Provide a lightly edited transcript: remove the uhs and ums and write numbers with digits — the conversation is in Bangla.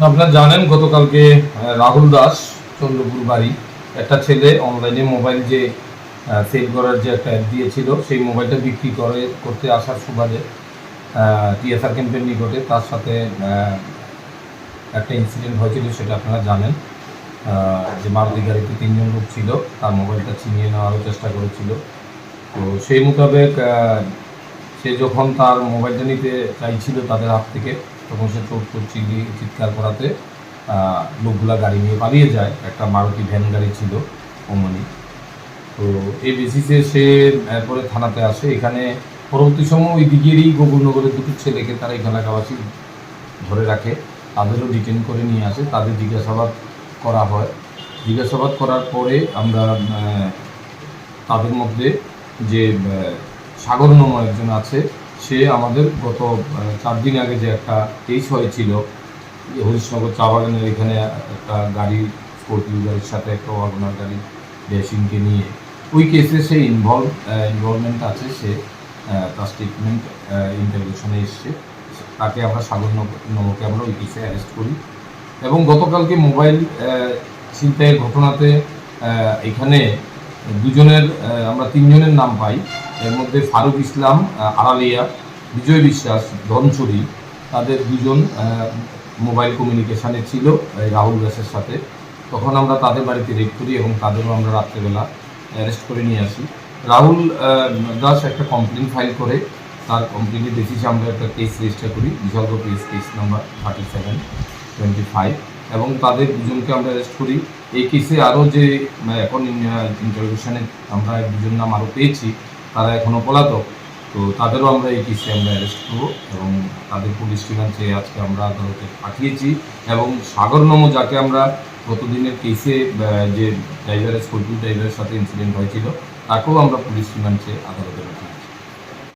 আপনারা জানেন গতকালকে রাহুল দাস চন্দ্রপুর বাড়ি একটা ছেলে অনলাইনে মোবাইল যে সেল করার যে একটা অ্যাড দিয়েছিল সেই মোবাইলটা বিক্রি করতে আসার সুবাদে টিএসআর ক্যাম্পের নিকটে তার সাথে একটা ইনসিডেন্ট হয়েছিল, সেটা আপনারা জানেন। যে মারুতি গাড়িতে 3জন লোক ছিল, তার মোবাইলটা ছিনিয়ে নেওয়ারও চেষ্টা করেছিল। তো সেই মোতাবেক সে যখন তার মোবাইলটা নিতে চাইছিল তাদের হাত থেকে, তখন সে চোট চিৎকার করাতে লোকগুলা গাড়ি নিয়ে পালিয়ে যায়। একটা মারুতি ভ্যান গাড়ি ছিল ওমনি। তো এই বেসিসে সে এরপরে থানাতে আসে। এখানে পরবর্তী সময় ওই দিকেরই গোকুলনগরের দুটো ছেলেকে তারা এই এলাকাবাসী ধরে রাখে, তাদেরও ডিটেন করে নিয়ে আসে, তাদের জিজ্ঞাসাবাদ করা হয়। জিজ্ঞাসাবাদ করার পরে আমরা তাদের মধ্যে যে সাগর নামক একজন আছে, সে আমাদের গত 4 দিন আগে যে একটা কেস হয়েছিল হরিশনগর চা বাগানের এখানে একটা গাড়ি, স্করপিও গাড়ির সাথে একটা ওয়াগনার গাড়ি ড্যাশিংকে নিয়ে, ওই কেসে সে ইনভলভমেন্ট আছে। সে তার স্টেটমেন্ট ইন্টারভিউশনে এসছে, তাকে আমরা সাগর নমকে আমরা ওই কেসে অ্যারেস্ট করি। এবং গতকালকে মোবাইল ছিনতাইয়ের ঘটনাতে এখানে আমরা 3জনের নাম পাই। এর মধ্যে ফারুক ইসলাম আড়ালিয়া, বিজয় বিশ্বাস ধনচুরি, তাদের 2জন মোবাইল কমিউনিকেশানে ছিল রাহুল দাসের সাথে। তখন আমরা তাদের বাড়িতে রেড করি এবং তাদেরও আমরা রাত্রেবেলা অ্যারেস্ট করে নিয়ে আসি। রাহুল দাস একটা কমপ্লেন ফাইল করে, তার কমপ্লেনের বেসিসে আমরা একটা কেস রেজিস্টার করি, বিসর্গ কেস নাম্বার 3725, এবং তাদের 2জনকে আমরা অ্যারেস্ট করি। এই কেসে আরও যে এখন ইন্টারভিউশনে আমরা 2জন নাম আরও পেয়েছি, তারা এখনও পলাতক। তো তাদেরও আমরা এই কেসে আমরা অ্যারেস্ট করবো এবং তাদের পুলিশ রিমান্ড চেয়ে আজকে আমরা আদালতে পাঠিয়েছি। এবং সাগর নমো, যাকে আমরা গতদিনের কেসে যে স্করপিও ড্রাইভারের সাথে ইনসিডেন্ট হয়েছিল, তাকেও আমরা পুলিশ রিমান্ড চেয়ে আদালতে পাঠিয়েছি।